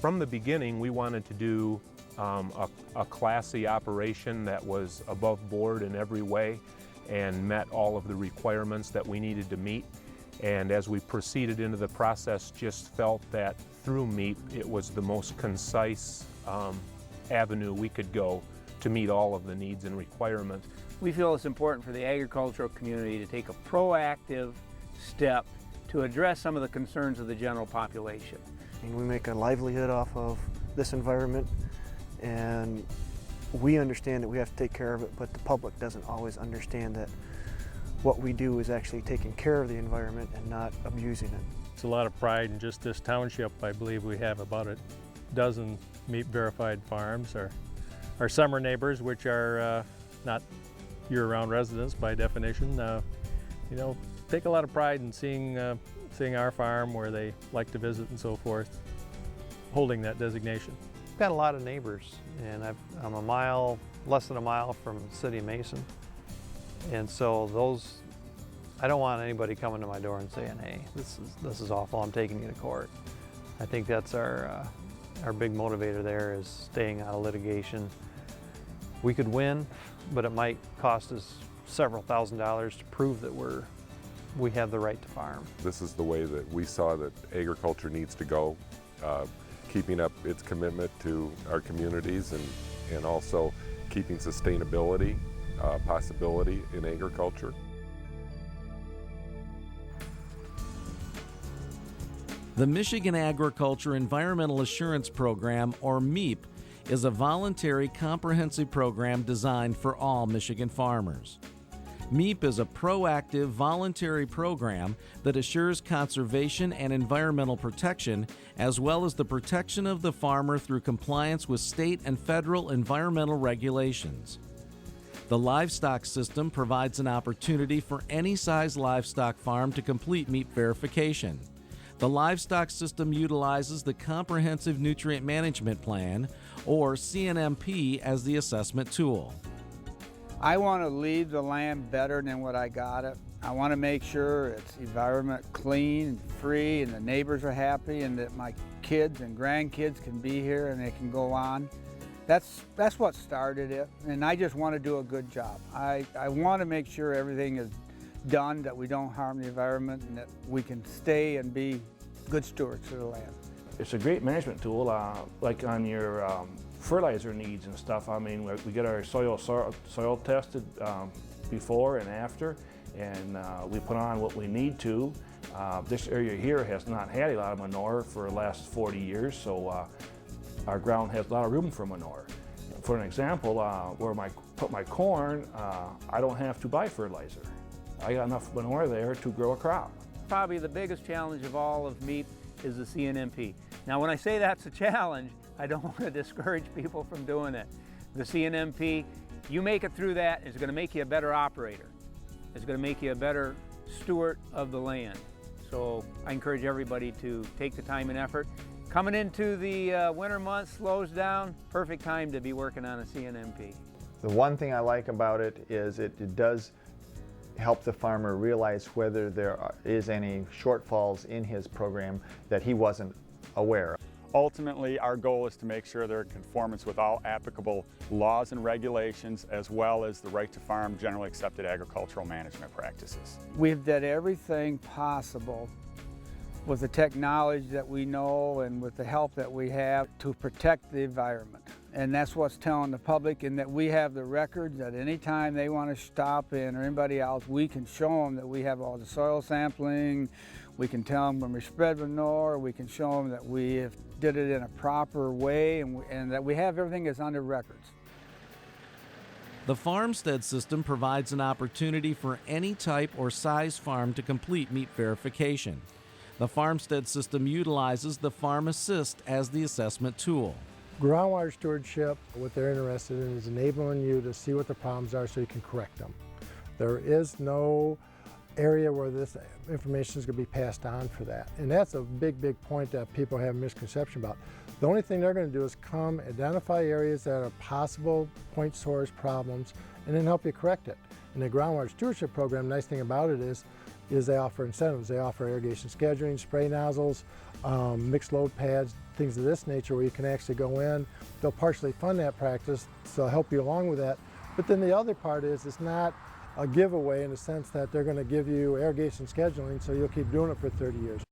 From the beginning, we wanted to do a classy operation that was above board in every way and met all of the requirements that we needed to meet. And as we proceeded into the process, just felt that through MAEAP, it was the most concise avenue we could go to meet all of the needs and requirements. We feel it's important for the agricultural community to take a proactive step to address some of the concerns of the general population. And we make a livelihood off of this environment, and we understand that we have to take care of it, but the public doesn't always understand that what we do is actually taking care of the environment and not abusing it. It's a lot of pride in just this township. I believe we have about a dozen MAEAP verified farms. Our summer neighbors, which are not year-round residents by definition, you know, take a lot of pride in seeing our farm where they like to visit and so forth, holding that designation. I've got a lot of neighbors, and I'm less than a mile from the city of Mason. And so I don't want anybody coming to my door and saying, hey, this is awful, I'm taking you to court. I think that's our big motivator there, is staying out of litigation. We could win, but it might cost us several $1,000s to prove that we have the right to farm. This is the way that we saw that agriculture needs to go, keeping up its commitment to our communities and also keeping sustainability possibility in agriculture. The Michigan Agriculture Environmental Assurance Program, or MAEAP, is a voluntary comprehensive program designed for all Michigan farmers. MAEAP is a proactive, voluntary program that assures conservation and environmental protection, as well as the protection of the farmer through compliance with state and federal environmental regulations. The livestock system provides an opportunity for any size livestock farm to complete MAEAP verification. The livestock system utilizes the Comprehensive Nutrient Management Plan, or CNMP, as the assessment tool. I want to leave the land better than what I got it. I want to make sure it's environment clean and free, and the neighbors are happy, and that my kids and grandkids can be here and they can go on. That's what started it, and I just want to do a good job. I want to make sure everything is done, that we don't harm the environment, and that we can stay and be good stewards of the land. It's a great management tool, like on your fertilizer needs and stuff. I mean, we get our soil tested before and after, and we put on what we need to. This area here has not had a lot of manure for the last 40 years, so our ground has a lot of room for manure. For an example, where I put my corn, I don't have to buy fertilizer. I got enough manure there to grow a crop. Probably the biggest challenge of all of MAEAP is the CNMP. Now, when I say that's a challenge, I don't want to discourage people from doing it. The CNMP, you make it through that, it's going to make you a better operator. It's going to make you a better steward of the land. So I encourage everybody to take the time and effort. Coming into the winter months slows down, perfect time to be working on a CNMP. The one thing I like about it is it does help the farmer realize whether there is any shortfalls in his program that he wasn't aware of. Ultimately, our goal is to make sure they're in conformance with all applicable laws and regulations, as well as the right to farm generally accepted agricultural management practices. We've done everything possible with the technology that we know and with the help that we have to protect the environment. And that's what's telling the public, and that we have the records that anytime they want to stop in, or anybody else, we can show them that we have all the soil sampling, we can tell them when we spread manure, we can show them that we did it in a proper way, and that we have everything that's on the records. The Farmstead system provides an opportunity for any type or size farm to complete MAEAP verification. The Farmstead system utilizes the Farm Assist as the assessment tool. Groundwater stewardship, what they're interested in is enabling you to see what the problems are so you can correct them. There is no area where this information is going to be passed on for that. And that's a big point that people have a misconception about. The only thing they're going to do is come, identify areas that are possible point source problems, and then help you correct it. In the groundwater stewardship program, the nice thing about it is they offer incentives. They offer irrigation scheduling, spray nozzles, mixed load pads, things of this nature where you can actually go in. They'll partially fund that practice, so they'll help you along with that. But then the other part is it's not a giveaway in the sense that they're going to give you irrigation scheduling so you'll keep doing it for 30 years.